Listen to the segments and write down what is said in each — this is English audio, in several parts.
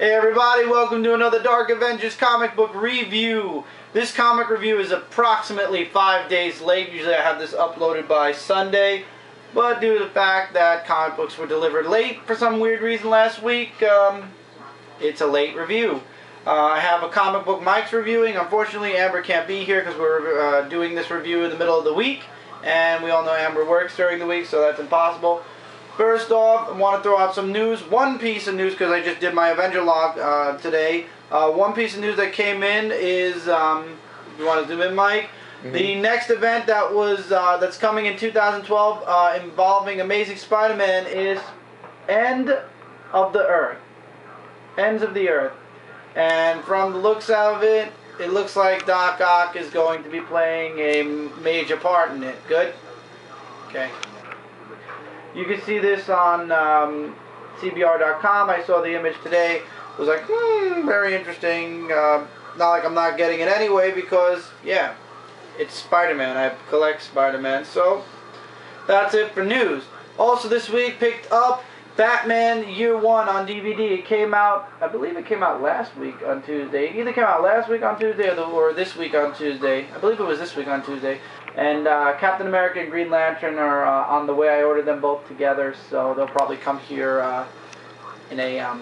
Hey everybody, welcome to another Dark Avengers comic book review. This comic review is approximately 5 days late. Usually I have this uploaded by Sunday, but due to the fact that comic books were delivered late for some weird reason last week, it's a late review. I have a comic book Mike's reviewing. Unfortunately, Amber can't be here because we're doing this review in the middle of the week, and we all know Amber works during the week, so that's impossible. First off, I want to throw out some news. One piece of news, because I just did my Avenger log today. One piece of news that came in is, you want to zoom in, Mike? The next event that's coming in 2012 involving Amazing Spider-Man is End of the Earth. Ends of the Earth. And from the looks of it, it looks like Doc Ock is going to be playing a major part in it. Good? Okay. You can see this on CBR.com. I saw the image today. It was like, very interesting. Not like I'm not getting it anyway because, yeah, it's Spider-Man. I collect Spider-Man. So, that's it for news. Also this week, picked up Batman Year One on DVD. It came out, I believe it came out last week on Tuesday. It either came out last week on Tuesday or this week on Tuesday. I believe it was this week on Tuesday. And Captain America and Green Lantern are on the way. I ordered them both together, so they'll probably come here in a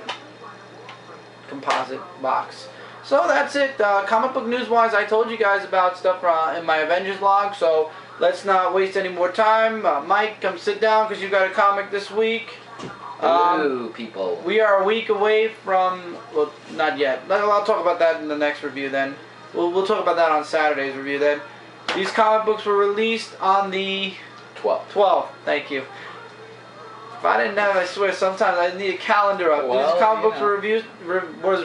composite box. So that's it. Comic book news-wise, I told you guys about stuff in my Avengers log, so let's not waste any more time. Mike, come sit down because you've got a comic this week. Hello, people. We are a week away from, well, not yet. I'll talk about that in the next review then. We'll talk about that on Saturday's review then. These comic books were released on the 12th. Thank you. If I didn't have, I swear, sometimes I need a calendar up. Well, these comic books were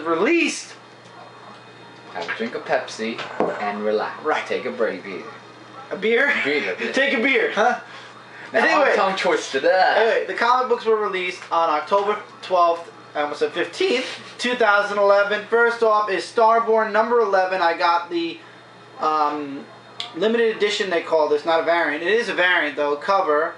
released. Have a drink of Pepsi and relax. Right. Take a break. A beer? Breather. Take a beer, huh? Now Anyway, I'm tongue twisted. Anyway, the comic books were released on October 12th. I almost said 15th, 2011. First off is Starborn number 11. I got the limited edition, they call this, not a variant. It is a variant though, cover.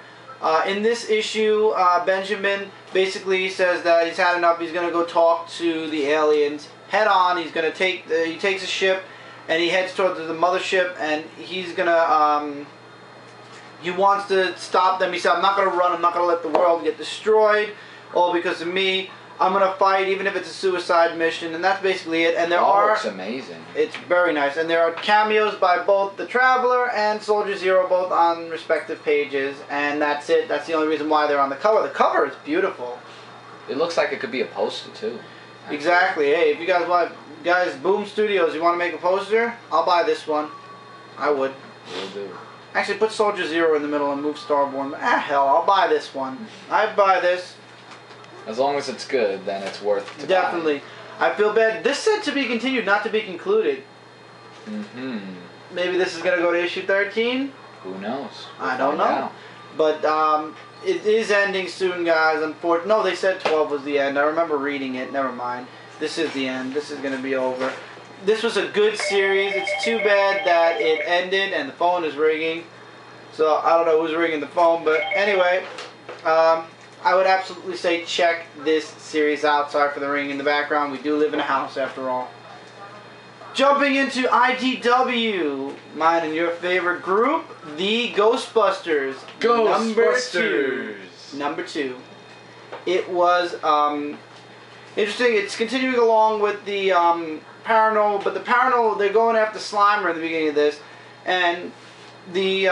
In this issue, Benjamin basically says that he's had enough. He's going to go talk to the aliens head on. He's going to he takes a ship and he heads towards the mothership, and he's going to he wants to stop them. He said, I'm not going to run. I'm not going to let the world get destroyed all because of me. I'm going to fight even if it's a suicide mission, and that's basically it. And there looks amazing. It's very nice. And there are cameos by both the Traveler and Soldier Zero, both on respective pages, and that's it. That's the only reason why they're on the cover. The cover is beautiful. It looks like it could be a poster, too. Actually. Exactly. Hey, if you guys want, Boom Studios, you want to make a poster? I'll buy this one. I would. Will do. Actually, put Soldier Zero in the middle and move Starborn. Ah, hell, I'll buy this one. I'd buy this. As long as it's good, then it's worth it. Definitely. I feel bad. This said to be continued, not to be concluded. Maybe this is going to go to issue 13? Who knows? I don't know. But it is ending soon, guys. Unfortunately, no, they said 12 was the end. I remember reading it. Never mind. This is the end. This is going to be over. This was a good series. It's too bad that it ended and the phone is ringing. So I don't know who's ringing the phone, but anyway, I would absolutely say check this series out. Sorry for the ring in the background. We do live in a house after all. Jumping into IDW, mine and your favorite group, the Ghostbusters. Number two. It was interesting. It's continuing along with the Paranormal, but the Paranormal, they're going after Slimer in the beginning of this, and the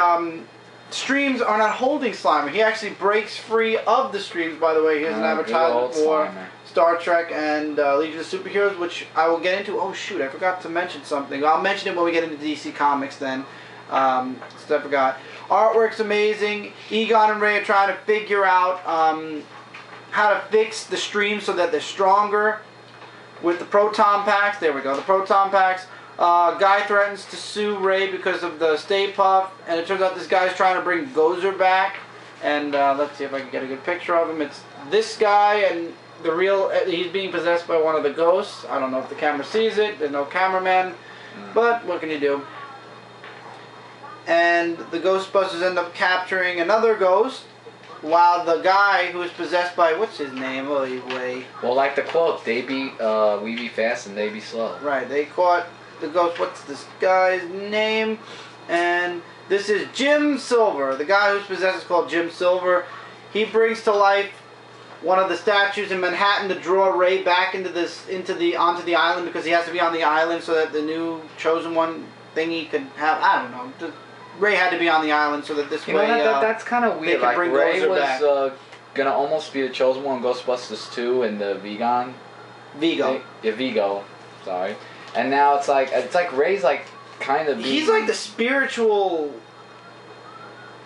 streams are not holding Slimer. He actually breaks free of the streams, by the way. Here's an advertisement for Star Trek and Legion of Superheroes, which I will get into. Oh, shoot, I forgot to mention something. I'll mention it when we get into DC Comics then. I forgot. Artwork's amazing. Egon and Ray are trying to figure out how to fix the streams so that they're stronger with the proton packs. There we go, the proton packs. Guy threatens to sue Ray because of the Stay Puft, and it turns out this guy's trying to bring Gozer back. And let's see if I can get a good picture of him. It's this guy, and the real, he's being possessed by one of the ghosts. I don't know if the camera sees it. There's no cameraman, but what can you do? And the Ghostbusters end up capturing another ghost while the guy who is possessed by, what's his name? Oh, wait. Well, like the quote, we be fast and they be slow. Right, they caught the ghost. What's this guy's name? And this is Jim Silver. The guy who's possessed is called Jim Silver. He brings to life one of the statues in Manhattan to draw Ray back onto the island, because he has to be on the island so that the new chosen one thingy could have, I don't know. Ray had to be on the island so that this way that's kind of weird. Like Ray was gonna almost be the chosen one in Ghostbusters 2 and the Vigo. Yeah, Vigo. Sorry. And now it's like Ray's like kind of. He's like the spiritual.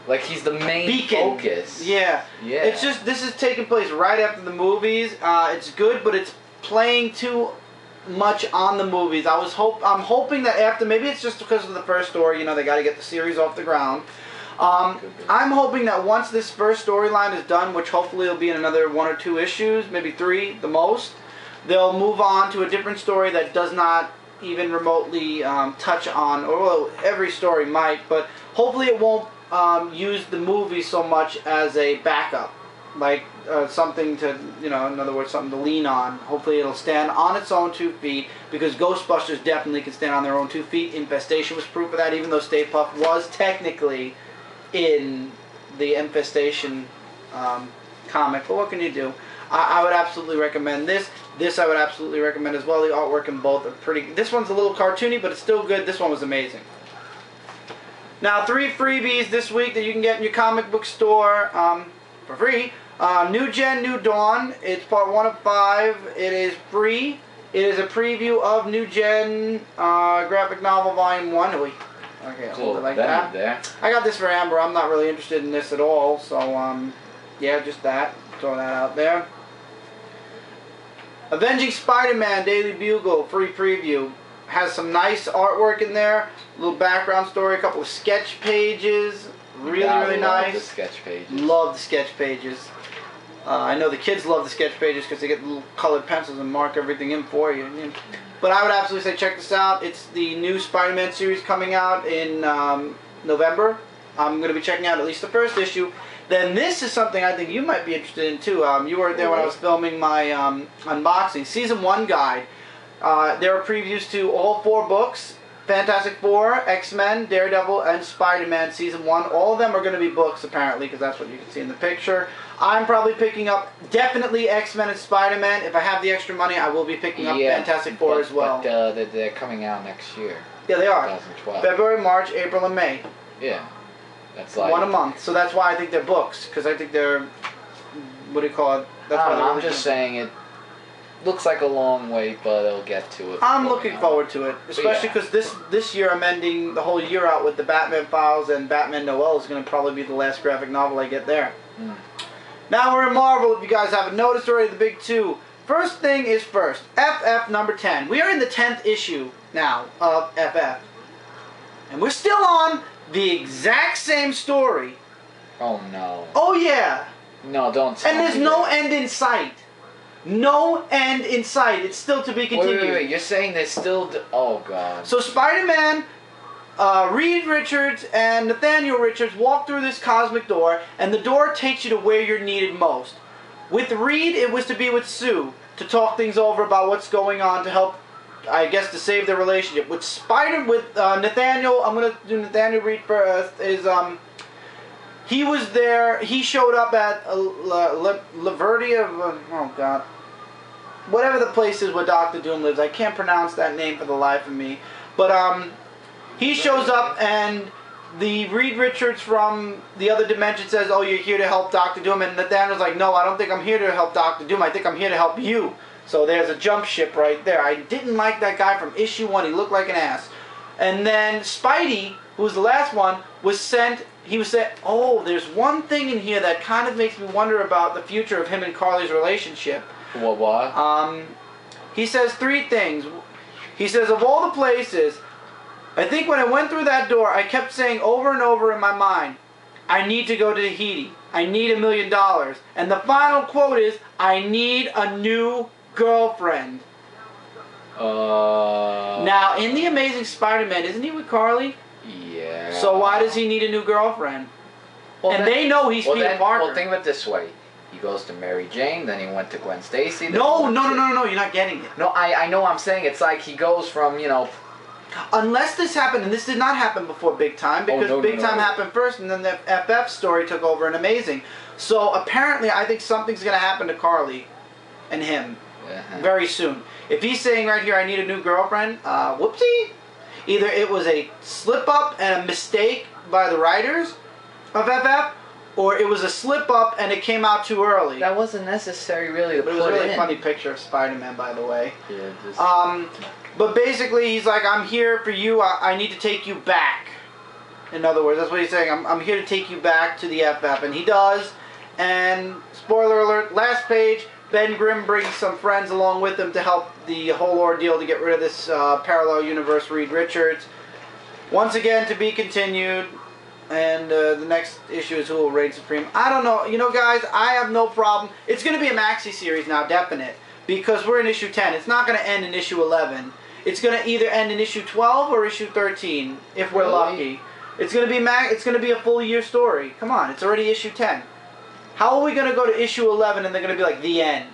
Like he's the main beacon. Focus. Yeah. Yeah. It's just this is taking place right after the movies. It's good, but it's playing too much on the movies. I'm hoping that after, maybe it's just because of the first story. You know, they got to get the series off the ground. I'm hoping that once this first storyline is done, which hopefully will be in another 1 or 2 issues, maybe 3 the most, they'll move on to a different story that does not even remotely touch on, or well, every story might, but hopefully it won't use the movie so much as a backup, like something to, in other words, something to lean on. Hopefully it'll stand on its own 2 feet, because Ghostbusters definitely can stand on their own 2 feet. Infestation was proof of that, even though Stay Puft was technically in the Infestation comic. But what can you do? I would absolutely recommend this. This I would absolutely recommend as well. The artwork in both are pretty. This one's a little cartoony, but it's still good. This one was amazing. Now, 3 freebies this week that you can get in your comic book store for free. New Gen, New Dawn. It's part 1 of 5. It is free. It is a preview of New Gen graphic novel volume 1. Okay, hold it like that. There. I got this for Amber. I'm not really interested in this at all. So, yeah, just that. Throw that out there. Avenging Spider-Man Daily Bugle free preview. Has some nice artwork in there. A little background story. A couple of sketch pages. Really nice. Love the sketch pages. Love the sketch pages. I know the kids love the sketch pages because they get little colored pencils and mark everything in for you. But I would absolutely say check this out. It's the new Spider-Man series coming out in November. I'm going to be checking out at least the first issue. Then this is something I think you might be interested in too. You weren't there when I was filming my unboxing. Season 1 guide. There are previews to all 4 books. Fantastic Four, X-Men, Daredevil, and Spider-Man Season 1. All of them are going to be books, apparently, because that's what you can see in the picture. I'm probably picking up definitely X-Men and Spider-Man. If I have the extra money, I will be picking up Fantastic Four as well. But they're coming out next year. Yeah, they are. 2012. February, March, April, and May. Yeah. That's like 1 a month. So that's why I think they're books, because I think they're, what do you call it? That's why I'm just saying it looks like a long wait, but it'll get to it. I'm looking forward to it, especially because this year I'm ending the whole year out with the Batman Files, and Batman Noel is going to probably be the last graphic novel I get there. Now we're in Marvel, if you guys haven't noticed already, the big 2. First thing is first, FF number 10. We are in the 10th issue now of FF. And we're still on the exact same story. Oh no. Oh yeah. No, don't tell me. And there's no end in sight. No end in sight. It's still to be continued. Wait. You're saying there's still... Oh, God. So Spider-Man, Reed Richards, and Nathaniel Richards walk through this cosmic door, and the door takes you to where you're needed most. With Reed, it was to be with Sue, to talk things over about what's going on, to help, I guess, to save their relationship. With Nathaniel, I'm going to do Nathaniel Reed first, is, he was there. He showed up at Laverdia. Oh God, whatever the place is where Doctor Doom lives. I can't pronounce that name for the life of me. But he shows up, and the Reed Richards from the other dimension says, "Oh, you're here to help Doctor Doom." And Nathaniel's like, "No, I don't think I'm here to help Doctor Doom. I think I'm here to help you." So there's a jump ship right there. I didn't like that guy from issue 1. He looked like an ass. And then Spidey, who was the last one, was sent. He was said, "Oh, there's one thing in here that kind of makes me wonder about the future of him and Carly's relationship." What? He says 3 things. He says, of all the places, I think when I went through that door, I kept saying over and over in my mind, I need to go to Tahiti. I need $1 million. And the final quote is, I need a new girlfriend. Now, in The Amazing Spider-Man, isn't he with Carly? Yeah. So why does he need a new girlfriend? Well, and they know he's Peter Parker. Well, think of it this way. He goes to Mary Jane, then he went to Gwen Stacy. No, you're not getting it. No, I know what I'm saying. It's like he goes from, you know... Unless this happened, and this did not happen before Big Time, because Big Time happened first, and then the FF story took over and Amazing. So apparently, I think something's going to happen to Carly and him very soon. If he's saying right here, I need a new girlfriend, whoopsie. Either it was a slip-up and a mistake by the writers of FF, or it was a slip-up and it came out too early. That wasn't necessary, really, to put in. It was a really funny picture of Spider-Man, by the way. Yeah, just... But basically, he's like, I'm here for you. I need to take you back. In other words, that's what he's saying. I'm here to take you back to the FF. And he does. And, spoiler alert, last page, Ben Grimm brings some friends along with him to help the whole ordeal to get rid of this parallel universe Reed Richards. Once again, to be continued. And the next issue is who will reign supreme. I don't know. You know, guys, I have no problem. It's going to be a maxi series now, definite. Because we're in issue 10. It's not going to end in issue 11. It's going to either end in issue 12 or issue 13, if we're lucky. It's going to be it's going to be a full year story. Come on, it's already issue 10. How are we going to go to issue 11 and they're going to be like, the end?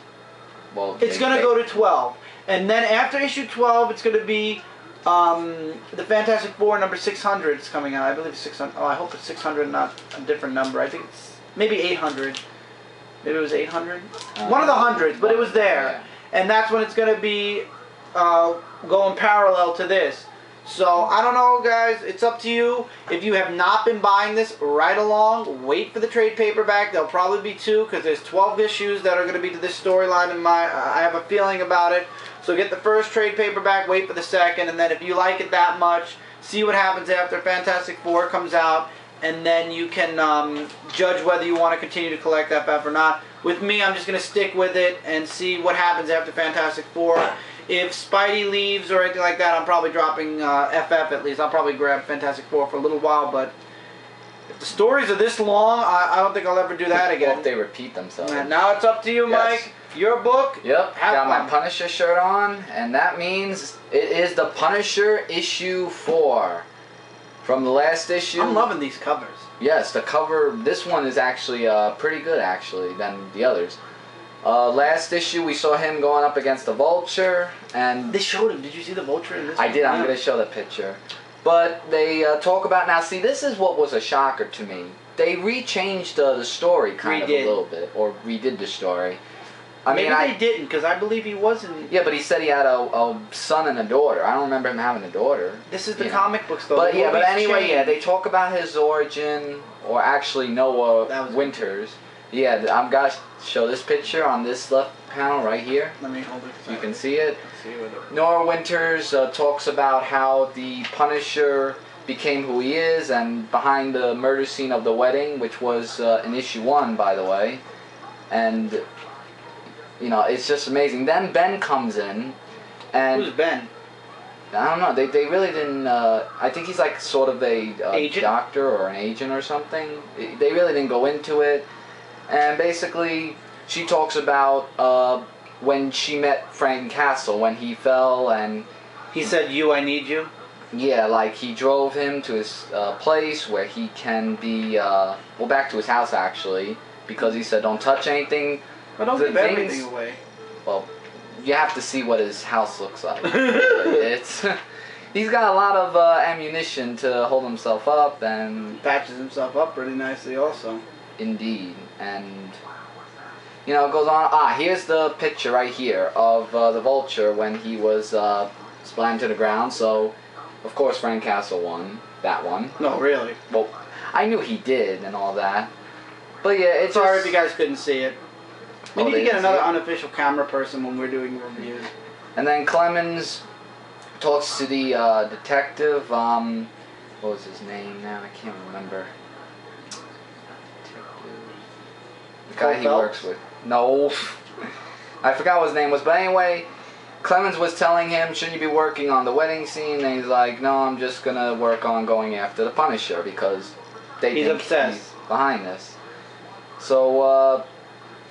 Well, it's going to go to 12. And then after issue 12, it's going to be... the Fantastic Four number 600 is coming out. I believe it's 600. Oh, I hope it's 600, not a different number. I think it's maybe 800. Maybe it was 800. One of the hundreds, but it was there. Yeah. And that's when it's going to be going parallel to this. So, I don't know, guys. It's up to you. If you have not been buying this right along, wait for the trade paperback. There'll probably be 2 because there's 12 issues that are going to be to this storyline. I have a feeling about it. So get the first trade paperback, wait for the second, and then if you like it that much, see what happens after Fantastic Four comes out, and then you can judge whether you want to continue to collect FF or not. With me, I'm just going to stick with it and see what happens after Fantastic Four. If Spidey leaves or anything like that, I'm probably dropping FF at least. I'll probably grab Fantastic Four for a little while, but if the stories are this long, I don't think I'll ever do that again. Well, if they repeat themselves. And now it's up to you, Mike. Your book. Yep. Got my Punisher shirt on, and that means it is the Punisher issue 4 from the last issue. I'm loving these covers. Yes, the cover. This one is actually pretty good, actually, than the others. Last issue we saw him going up against the Vulture, and they showed him. Did you see the Vulture in this? I did. I'm going to show the picture. But they talk about now. See, this is what was a shocker to me. They rechanged the story kind of a little bit, or redid the story. Maybe they didn't, because I believe he wasn't... Yeah, but he said he had a son and a daughter. I don't remember him having a daughter. This is the comic books, though. But yeah, but anyway, yeah, they talk about his origin, or actually Noah Winters. Yeah, I'm going to show this picture on this left panel right here. Let me hold it. So you can see it. Noah Winters talks about how the Punisher became who he is, and behind the murder scene of the wedding, which was in issue 1, by the way. And... you know, it's just amazing. Then Ben comes in, and... Who's Ben? I don't know. They really didn't... I think he's like sort of a doctor or an agent or something. They really didn't go into it. And basically, she talks about when she met Frank Castle, when he fell and... He said, I need you? Yeah, like he drove him to his place where he can be... well, back to his house, actually, because he said, don't touch anything... But don't give everything away. Well, you have to see what his house looks like. He's got a lot of ammunition to hold himself up, and... Patches himself up pretty nicely also. Indeed. And, you know, it goes on. Here's the picture right here of the Vulture when he was splattered to the ground. So, of course, Frank Castle won that one. No, really? Well, I knew he did and all that. But yeah, it's sorry if you guys couldn't see it. We need to get another unofficial camera person when we're doing reviews. And then Clemens talks to the detective. What was his name now? I can't remember. The guy he works with. No. I forgot what his name was. But anyway, Clemens was telling him, shouldn't you be working on the wedding scene? And he's like, no, I'm just going to work on going after the Punisher because they think obsessed. He's behind this. So,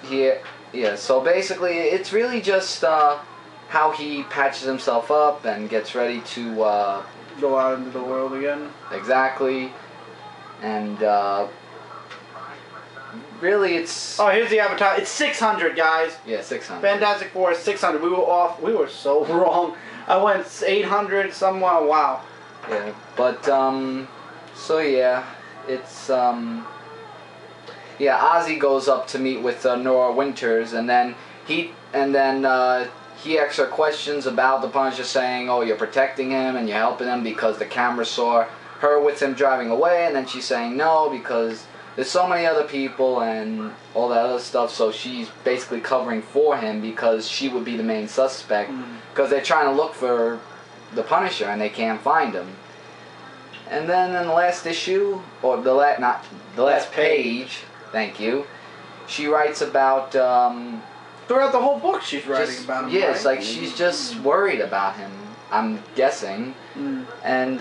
yeah, so basically, it's really just how he patches himself up and gets ready to... go out into the world again? Exactly. And really, it's... Oh, here's the avatar. It's 600, guys. Yeah, 600. Fantastic Four is 600. We were off. We were so wrong. I went 800 somewhere. Wow. Yeah, but, so yeah, it's, yeah, Ozzy goes up to meet with Nora Winters, and then he asks her questions about the Punisher, saying, oh, you're protecting him and you're helping him because the camera saw her with him driving away, and then she's saying no because there's so many other people and all that other stuff, so she's basically covering for him because she would be the main suspect because they're trying to look for the Punisher and they can't find him. And then in the last issue, or the last page, thank you, she writes about throughout the whole book she's writing about him. Yeah, right? it's like she's just worried about him, I'm guessing. And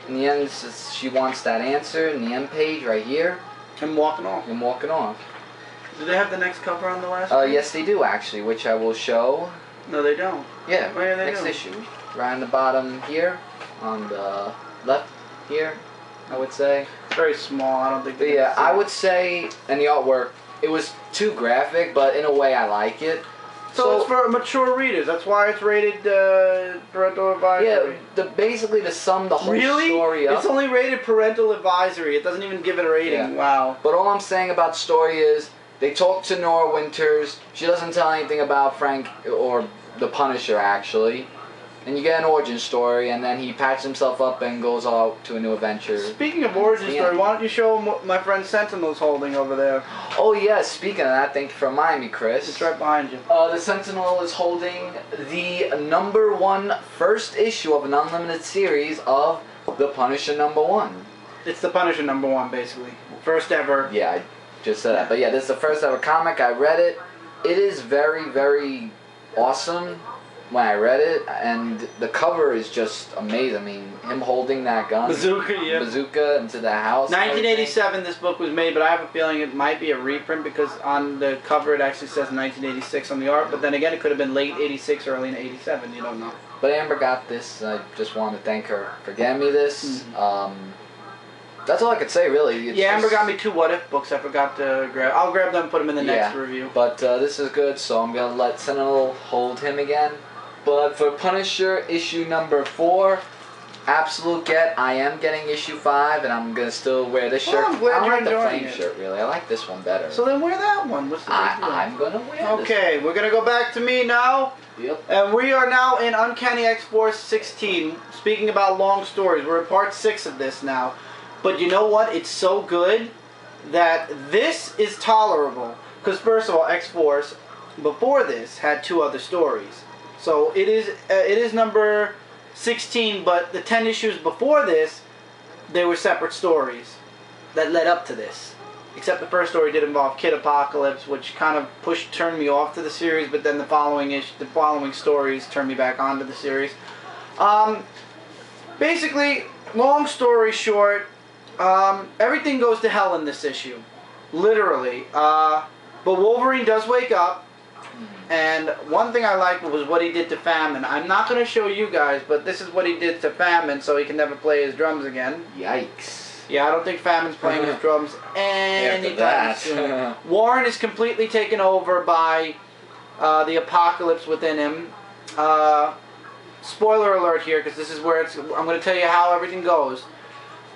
in the end, she wants that answer in the end page right here. Him walking off. Him walking off. Do they have the next cover on the last page? Yes, they do, actually, which I will show. No, they don't. Yeah, oh, yeah they next do. issue. Right on the bottom here, on the left here, I would say. It's very small, I don't think But yeah, I would say, in the artwork, it was too graphic, but in a way I like it. So it's for mature readers. That's why it's rated parental advisory. Yeah, basically to sum the whole story up. It's only rated parental advisory. It doesn't even give it a rating. Yeah. Wow. But all I'm saying about the story is they talk to Nora Winters. She doesn't tell anything about Frank or the Punisher, actually. And you get an origin story, and then he patches himself up and goes out to a new adventure. Speaking of origin story, why don't you show him what my friend Sentinel's holding over there? Oh yes, speaking of that, thank you for reminding me, Chris. It's right behind you. The Sentinel is holding the #1 first issue of an unlimited series of The Punisher #1. It's The Punisher #1, basically. First ever. Yeah, I just said that. But yeah, this is the first ever comic. I read it. It is very, very awesome. When I read it, and the cover is just amazing. I mean, him holding that gun, bazooka into the house. 1987, this book was made, but I have a feeling it might be a reprint because on the cover it actually says 1986 on the art. But then again, it could have been late '86, early in '87. You don't know. But Amber got this. I just wanted to thank her for getting me this. That's all I could say, really. It's Amber got me 2 What If books. I forgot to grab. I'll grab them and put them in the next review. But this is good, so I'm gonna let Sentinel hold him again. But for Punisher issue #4, absolute get. I am getting issue 5, and I'm gonna still wear this shirt. I'm glad I don't you're like the enjoying flame it. shirt, really. I like this one better. So then wear that one. What's the big deal? I'm gonna wear this. Okay, we're gonna go back to me now. Yep. And we are now in Uncanny X-Force 16. Speaking about long stories, we're in part 6 of this now. But you know what? It's so good that this is tolerable. Because first of all, X-Force before this had 2 other stories. So it is number 16, but the 10 issues before this, they were separate stories that led up to this. Except the first story did involve Kid Apocalypse, which kind of turned me off to the series, but then the following stories turned me back onto the series. Basically, long story short, everything goes to hell in this issue, literally. But Wolverine does wake up. And one thing I liked was what he did to Famine. I'm not going to show you guys, but this is what he did to Famine, so he can never play his drums again. Yikes. Yeah, I don't think Famine's playing his drums anytime soon. Warren is completely taken over by the apocalypse within him. Spoiler alert here, because this is where I'm going to tell you how everything goes.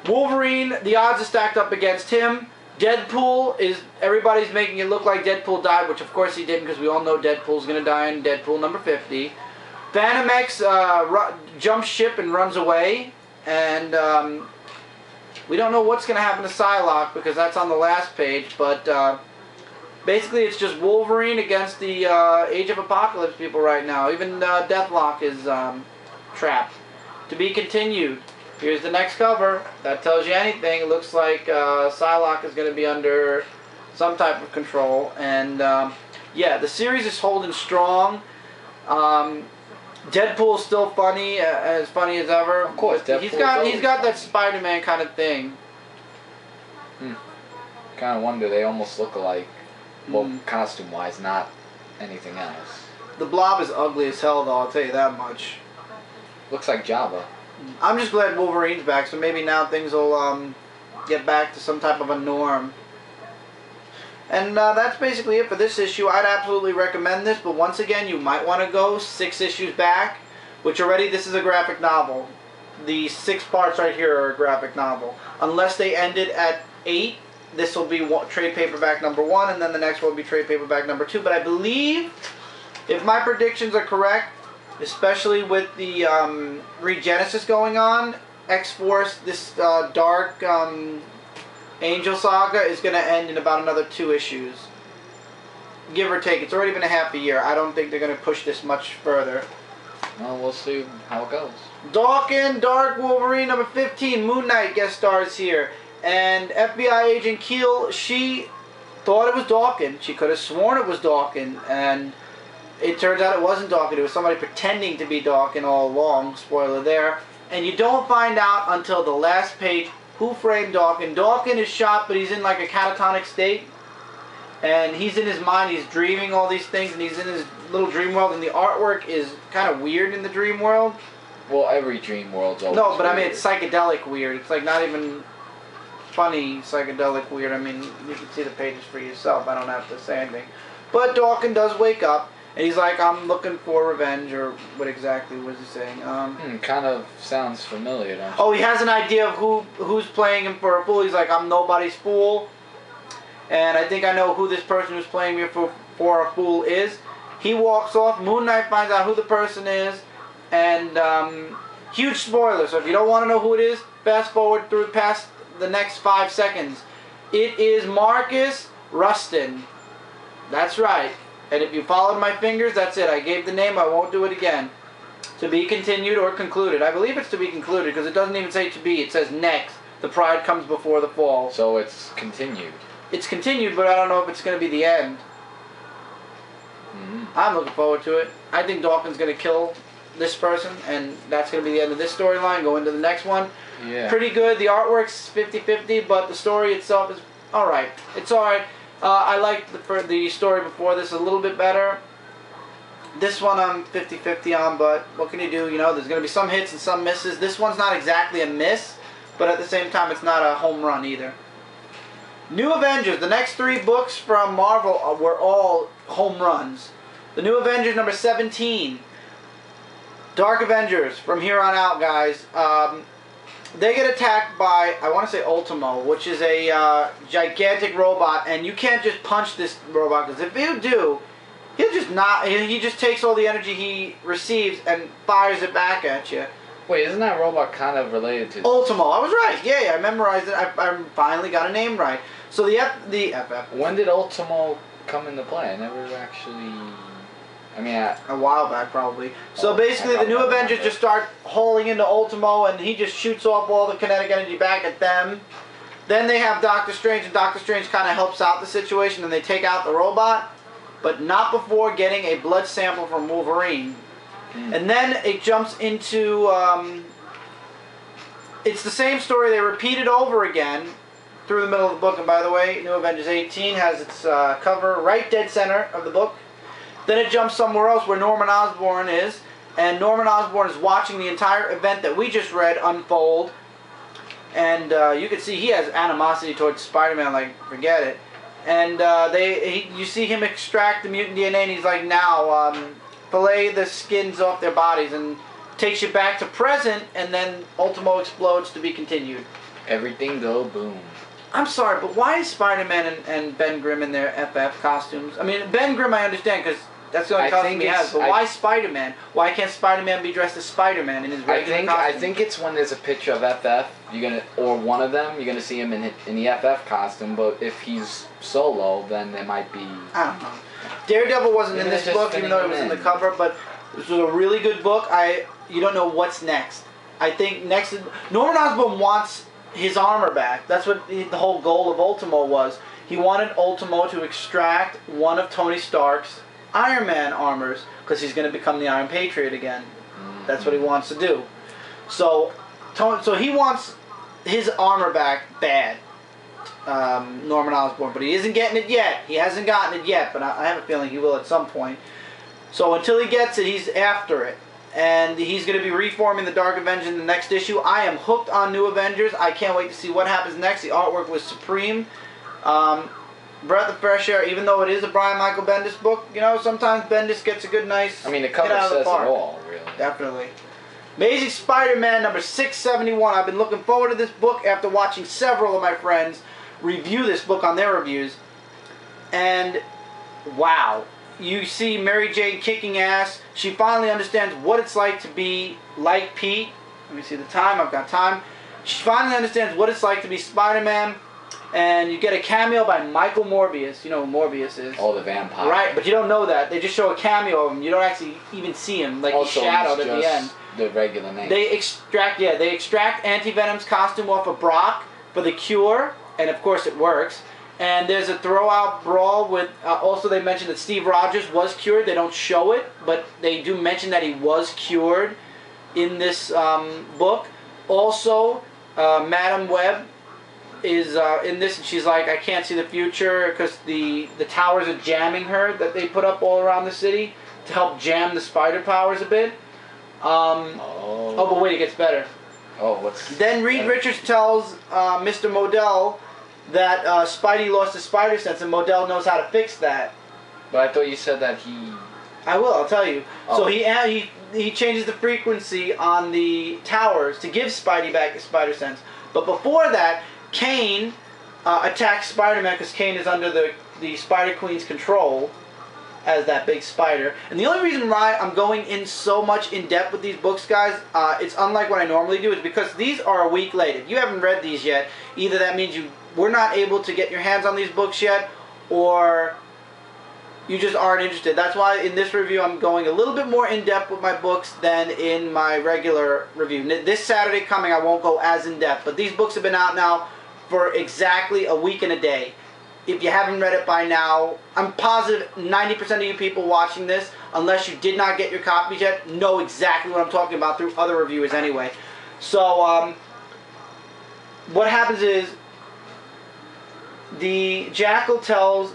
Wolverine, the odds are stacked up against him. Deadpool everybody's making it look like Deadpool died, which of course he didn't, because we all know Deadpool's going to die in Deadpool #50. Phantom X jumps ship and runs away, and we don't know what's going to happen to Psylocke, because that's on the last page, but basically it's just Wolverine against the Age of Apocalypse people right now. Even Deathlock is trapped. To be continued. Here's the next cover. That tells you anything. It looks like Psylocke is going to be under some type of control. And yeah, the series is holding strong. Deadpool's still funny, as funny as ever. Of course, he's got that Spider-Man kind of thing. Kind of wonder, they almost look alike. Well, costume-wise, not anything else. The Blob is ugly as hell, though. I'll tell you that much. Looks like Jabba. I'm just glad Wolverine's back, so maybe now things will get back to some type of a norm. And that's basically it for this issue. I'd absolutely recommend this, but once again, you might want to go 6 issues back, which already this is a graphic novel. The 6 parts right here are a graphic novel. Unless they ended at 8, this will be trade paperback number 1, and then the next one will be trade paperback number 2. But I believe, if my predictions are correct, especially with the Regenesis going on, X-Force, this dark Angel Saga is going to end in about another 2 issues. Give or take. It's already been a half a year. I don't think they're going to push this much further. Well, we'll see how it goes. Daken, Dark Wolverine, number 15. Moon Knight guest stars here. And FBI agent Keel, she thought it was Daken. She could have sworn it was Daken. And it turns out it wasn't Daken. It was somebody pretending to be Daken all along. Spoiler there. And you don't find out until the last page who framed Daken. Daken is shot, but he's in like a catatonic state. And he's in his mind, he's dreaming all these things, and he's in his little dream world, and the artwork is kind of weird in the dream world. Well, every dream world's always No, but weird. I mean, it's psychedelic weird. It's like not even funny psychedelic weird. I mean, you can see the pages for yourself. I don't have to say anything. But Daken does wake up, and he's like, I'm looking for revenge, or what exactly was he saying? Kind of sounds familiar, don't you? Oh, he has an idea of who's playing him for a fool. He's like, I'm nobody's fool. And I think I know who this person who's playing me for a fool is. He walks off. Moon Knight finds out who the person is. And huge spoiler. So if you don't want to know who it is, fast forward through past the next 5 seconds. It is Marcus Rustin. That's right. And if you followed my fingers, that's it. I gave the name. I won't do it again. To be continued or concluded. I believe it's to be concluded because it doesn't even say to be. It says next. The pride comes before the fall. So it's continued. It's continued, but I don't know if it's going to be the end. I'm looking forward to it. I think Daken's going to kill this person, and that's going to be the end of this storyline. Go into the next one. Yeah. Pretty good. The artwork's 50-50, but the story itself is alright. It's alright. I liked the story before this a little bit better. This one I'm 50-50 on, but what can you do? You know, there's going to be some hits and some misses. This one's not exactly a miss, but at the same time, it's not a home run either. New Avengers. The next 3 books from Marvel were all home runs. The New Avengers number 17. Dark Avengers. From here on out, guys. They get attacked by, I want to say Ultimo, which is a gigantic robot, and you can't just punch this robot, because if you do, he just takes all the energy he receives and fires it back at you. Wait, isn't that robot kind of related to Ultimo? I was right. Yeah, I memorized it. I finally got a name right. So the FF. When did Ultimo come into play? I never actually. I mean, a while back probably. So basically, the New Avengers just start hauling into Ultimo, and he just shoots off all the kinetic energy back at them. Then they have Doctor Strange, and Doctor Strange kind of helps out the situation, and they take out the robot, but not before getting a blood sample from Wolverine. And then it jumps into, it's the same story. They repeat it over again through the middle of the book. And by the way, New Avengers 18 has its cover right dead center of the book. Then it jumps somewhere else where Norman Osborn is. And Norman Osborn is watching the entire event that we just read unfold. And you can see he has animosity towards Spider-Man, like, forget it. And you see him extract the mutant DNA, and he's like, now, fillet the skins off their bodies, and takes you back to present, and then Ultimo explodes to be continued. Everything go boom. I'm sorry, but why is Spider-Man and Ben Grimm in their FF costumes? I mean, Ben Grimm I understand, because that's the only costume he has, but why Spider-Man? Why can't Spider-Man be dressed as Spider-Man in his regular costume? I think it's when there's a picture of FF, or one of them, you're gonna see him in the FF costume, but if he's solo, then there might be... I don't know. Daredevil wasn't in this book, even though it was in the cover, but this was a really good book. You don't know what's next. I think next... Norman Osborn wants his armor back. That's what the whole goal of Ultimo was. He wanted Ultimo to extract one of Tony Stark's Iron Man armors, because he's going to become the Iron Patriot again. That's what he wants to do. So he wants his armor back bad, Norman Osborn, but he isn't getting it yet. He hasn't gotten it yet, but I have a feeling he will at some point. So until he gets it, he's after it. And he's going to be reforming the Dark Avengers in the next issue. I am hooked on New Avengers. I can't wait to see what happens next. The artwork was supreme. breath of fresh air. Even though it is a Brian Michael Bendis book, you know, sometimes Bendis gets a good, nice. I mean, the cover says it all, really. Definitely. Amazing Spider-Man number 671. I've been looking forward to this book after watching several of my friends review this book on their reviews. And wow, you see Mary Jane kicking ass. She finally understands what it's like to be like Pete. Let me see the time. I've got time. She finally understands what it's like to be Spider-Man. And you get a cameo by Michael Morbius. You know who Morbius is. Oh, the vampire. Right, but you don't know that. They just show a cameo of him. You don't actually even see him. Like, also, he's shadowed at the end. The regular name. They extract Anti-Venom's costume off of Brock for the cure. And, of course, it works. And there's a throw-out brawl with... also, they mentioned that Steve Rogers was cured. They don't show it, but they do mention that he was cured in this book. Also, Madam Web is in this, and she's like, I can't see the future because the towers are jamming her that they put up all around the city to help jam the spider powers a bit. Oh, but wait, it gets better. Oh, what's... Then Reed Richards tells Mr. Modell that Spidey lost his spider sense, and Modell knows how to fix that. But I thought you said that he... I will, I'll tell you. Oh. So he changes the frequency on the towers to give Spidey back his spider sense. But before that, Kane attacks Spider-Man because Kane is under the Spider Queen's control as that big spider. And the only reason why I'm going in so much in depth with these books, guys, it's unlike what I normally do, is because these are a week late. If you haven't read these yet, either that means you were not able to get your hands on these books yet, or you just aren't interested. That's why in this review I'm going a little bit more in depth with my books than in my regular review. This Saturday coming I won't go as in depth, but these books have been out now for exactly a week and a day. If you haven't read it by now, I'm positive 90% of you people watching this, unless you did not get your copies yet, know exactly what I'm talking about through other reviewers anyway. So, what happens is, the Jackal tells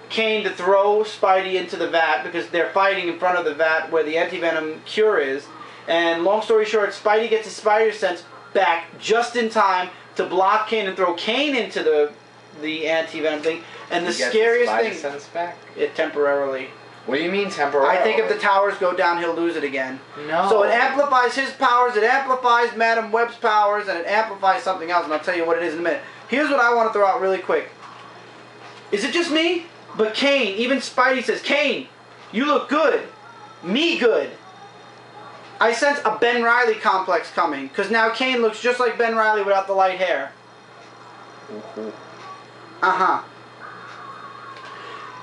Kane to throw Spidey into the vat because they're fighting in front of the vat where the anti-venom cure is. And long story short, Spidey gets his spider sense back just in time to block Kane and throw Kane into the anti-venom thing. And the scariest thing... sense back? It temporarily. What do you mean temporarily? I think if the towers go down, he'll lose it again. No. So it amplifies his powers, it amplifies Madam Web's powers, and it amplifies something else, and I'll tell you what it is in a minute. Here's what I want to throw out really quick. Is it just me? But Kane, even Spidey says, Kane, you look good. Me good. I sense a Ben Reilly complex coming, because now Kane looks just like Ben Reilly without the light hair. Uh-huh.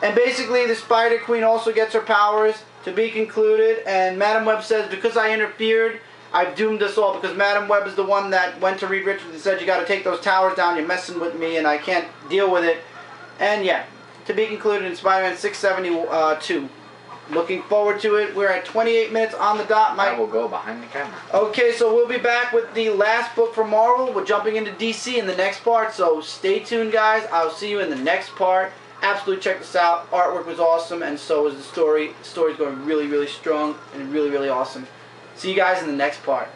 And basically, the Spider Queen also gets her powers to be concluded, and Madam Web says, because I interfered, I've doomed us all, because Madam Web is the one that went to Reed Richards and said, you got to take those towers down, you're messing with me, and I can't deal with it. And yeah, to be concluded in Spider-Man 672. Looking forward to it. We're at 28 minutes on the dot, Mike. I will go behind the camera. Okay, so we'll be back with the last book from Marvel. We're jumping into DC in the next part, so stay tuned, guys. I'll see you in the next part. Absolutely check this out. Artwork was awesome, and so was the story. The story's going really, really strong and really, really awesome. See you guys in the next part.